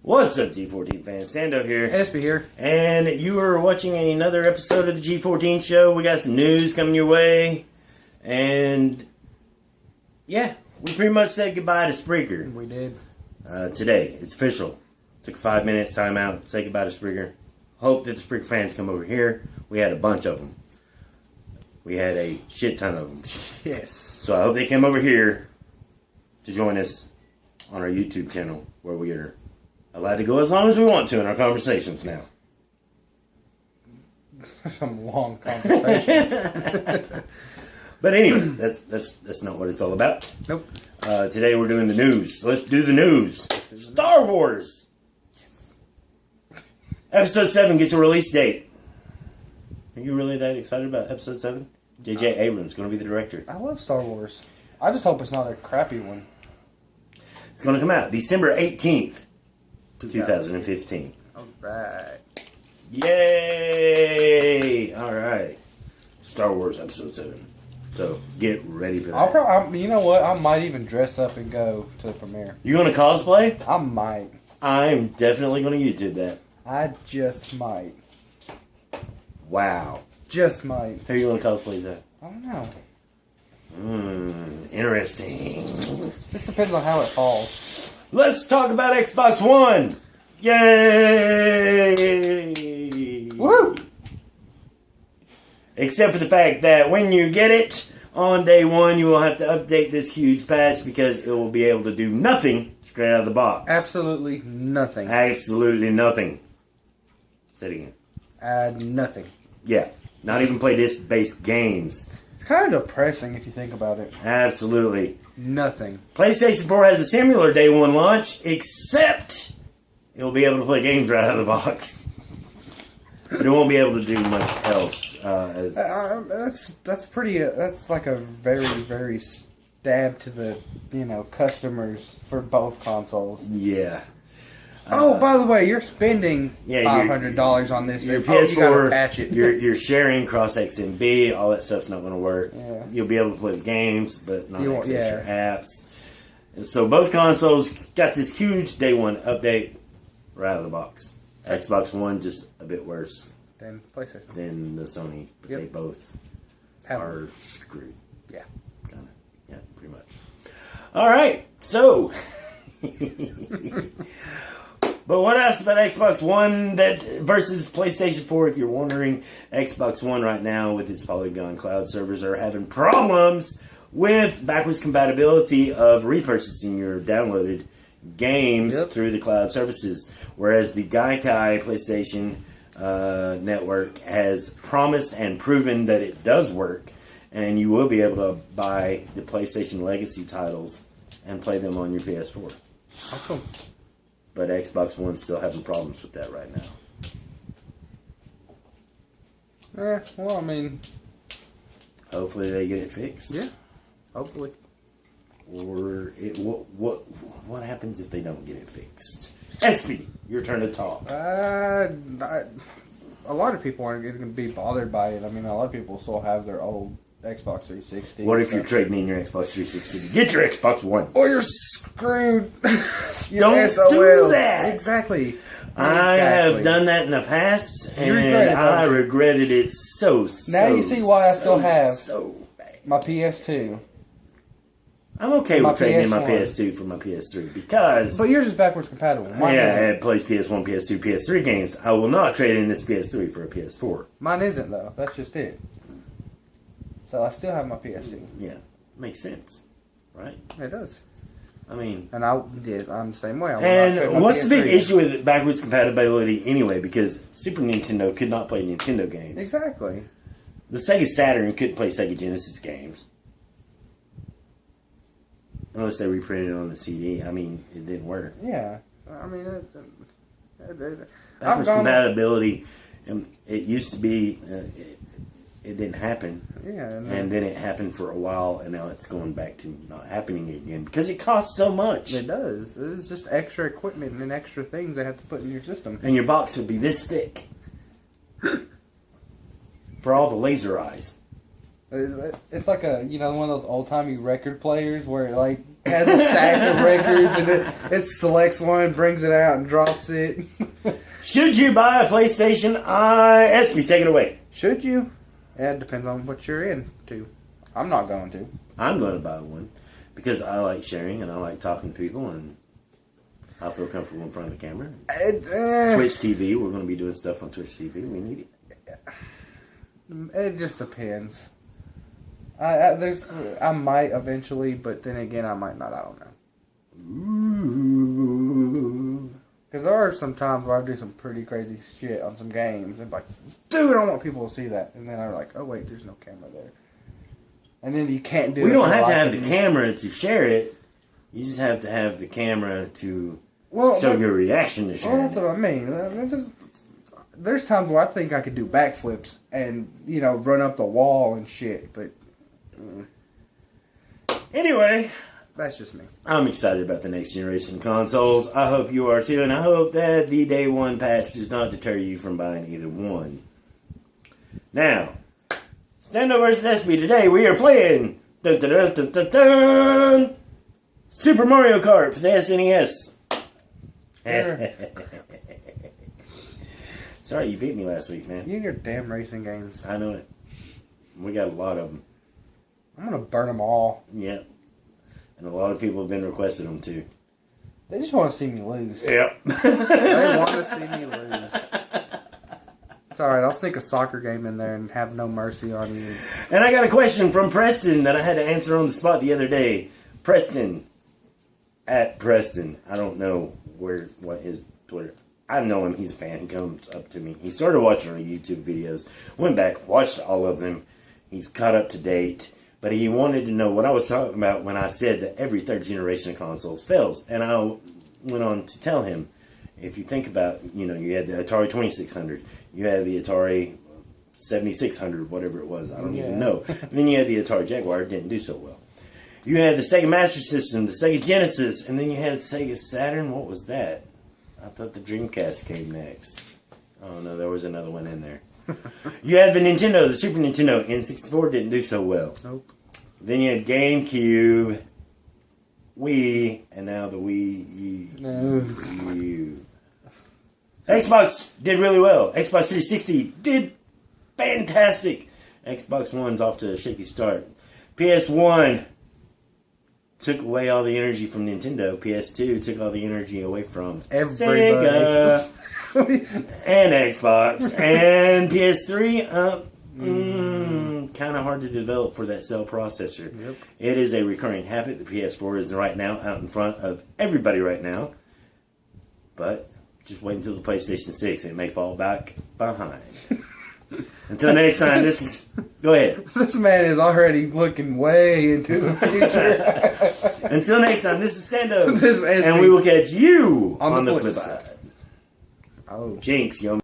What's up, G14 fans? Stando here. SB here. And you are watching another episode of the G14 show. We got some news coming your way. And, yeah, we pretty much said goodbye to Spreaker. We did. Today. It's official. Took 5 minutes, time out, say goodbye to Spreaker. Hope that the Spreaker fans come over here. We had a bunch of them. We had a shit ton of them. Yes. So I hope they came over here to join us on our YouTube channel, where we are allowed to go as long as we want to in our conversations now. Some long conversations. But anyway, that's not what it's all about. Nope. Today we're doing the news. Let's do the news. Star Wars! Yes. Episode 7 gets a release date. Are you really that excited about Episode 7? J.J. Abrams going to be the director. I love Star Wars. I just hope it's not a crappy one. It's going to come out December 18th, 2015. Alright. Yay! Alright. Star Wars Episode 7. So, get ready for that. You know what? I might even dress up and go to the premiere. You going to cosplay? I might. I'm definitely going to YouTube that. I just might. Wow. Just might. Who are you going to cosplay as that? I don't know. Interesting. Just depends on how it falls. Let's talk about Xbox One. Yay! Woo! Except for the fact that when you get it on day one, you will have to update this huge patch because it will be able to do nothing straight out of the box. Absolutely nothing. Absolutely nothing. Say it again. Nothing. Yeah. Not even play disc-based games. It's kind of depressing if you think about it. Absolutely. Nothing. PlayStation 4 has a similar day one launch, except it will be able to play games right out of the box. But it won't be able to do much else. That's pretty. That's like a very stab to the customers for both consoles. Yeah. Oh, by the way, you're spending $500 on this. Your PS4, PS4, you gotta patch it. You're sharing cross XMB. All that stuff's not going to work. Yeah. You'll be able to play the games, but not access your yeah. apps. And so both consoles got this huge day one update right out of the box. Xbox One just a bit worse Then PlayStation. than the Sony, but they both are screwed. Yeah. Kind of. Yeah, pretty much. All right, so. But what else about Xbox One versus PlayStation 4? If you're wondering, Xbox One right now with its Polygon cloud servers are having problems with backwards compatibility of repurchasing your downloaded games through the cloud services. Whereas the Gaikai PlayStation network has promised and proven that it does work, and you will be able to buy the PlayStation Legacy titles and play them on your PS4. Awesome. But Xbox One's still having problems with that right now. Well, I mean, hopefully they get it fixed. Yeah. Hopefully. Or what happens if they don't get it fixed? SB, your turn to talk. A lot of people aren't going to be bothered by it. I mean, a lot of people still have their old Xbox 360. What if you're trading in your Xbox 360 to get your Xbox One? Or you're screwed. Don't do that. Exactly. I have done that in the past, and I regretted it so. Now you see why I still have bad. my PS2. I'm okay with trading in my PS1. PS2 for my PS3 because. But yours is backwards compatible. Mine isn't. It plays PS1, PS2, PS3 games. I will not trade in this PS3 for a PS4. Mine isn't though. That's just it. So I still have my PS2. Yeah, makes sense, right? It does. I mean, and I'm the same way. And what's the big issue with backwards compatibility anyway? Because Super Nintendo could not play Nintendo games. Exactly. The Sega Saturn couldn't play Sega Genesis games. Unless they reprinted it on the CD. I mean, it didn't work. Yeah. I mean, backwards compatibility, it used to be, it didn't happen. Yeah. And then it happened for a while, and now it's going back to not happening again because it costs so much. It does. It's just extra equipment and extra things they have to put in your system. And your box would be this thick. For all the laser eyes. It's like one of those old timey record players where like has a stack of records, and it selects one, brings it out, and drops it. Should you buy a PlayStation? Espy, take it away. Should you? Yeah, it depends on what you're into. I'm not going to. I'm going to buy one because I like sharing and I like talking to people and I feel comfortable in front of the camera. Twitch TV, we're going to be doing stuff on Twitch TV. We need it. It just depends. I might eventually, but then again, I might not. I don't know. Because there are some times where I do some pretty crazy shit on some games. And like, dude, I don't want people to see that. And then I'm like, oh wait, there's no camera there. And then you can't do it. We don't have to have the camera to share it. You just have to have the camera to show your reaction to sharing. Well, that's what I mean. There's times where I think I could do backflips and, run up the wall and shit. But anyway, that's just me. I'm excited about the next generation consoles. I hope you are too, and I hope that the day one patch does not deter you from buying either one. Now, Stando vs. Espy, today we are playing Super Mario Kart for the SNES. Sure. Sorry, you beat me last week, man. You and your damn racing games. I know it. We got a lot of them. I'm going to burn them all. Yeah. And a lot of people have been requesting them too. They just want to see me lose. Yep. They want to see me lose. It's alright, I'll sneak a soccer game in there and have no mercy on you. And I got a question from Preston that I had to answer on the spot the other day. Preston. At Preston. I don't know what his Twitter. I know him. He's a fan. He comes up to me. He started watching our YouTube videos. Went back, watched all of them. He's caught up to date. But he wanted to know what I was talking about when I said that every third generation of consoles fails. And I went on to tell him, if you think about, you had the Atari 2600. You had the Atari 7600, whatever it was. I don't even know. And then you had the Atari Jaguar. It didn't do so well. You had the Sega Master System, the Sega Genesis, and then you had the Sega Saturn. What was that? I thought the Dreamcast came next. Oh, no, there was another one in there. You had the Nintendo, the Super Nintendo. N64 didn't do so well. Nope. Then you had GameCube, Wii, and now the Wii U. Xbox did really well. Xbox 360 did fantastic. Xbox One's off to a shaky start. PS1 took away all the energy from Nintendo. PS2 took all the energy away from Sega and Xbox. And PS3, kind of hard to develop for that cell processor. Yep. It is a recurring habit. The PS4 is right now out in front of everybody right now. But just wait until the PlayStation 6. It may fall back behind. Until next time, go ahead. This man is already looking way into the future. Until next time, this is Stando. This is and we will catch you on the flip side. side. Jinx, yo.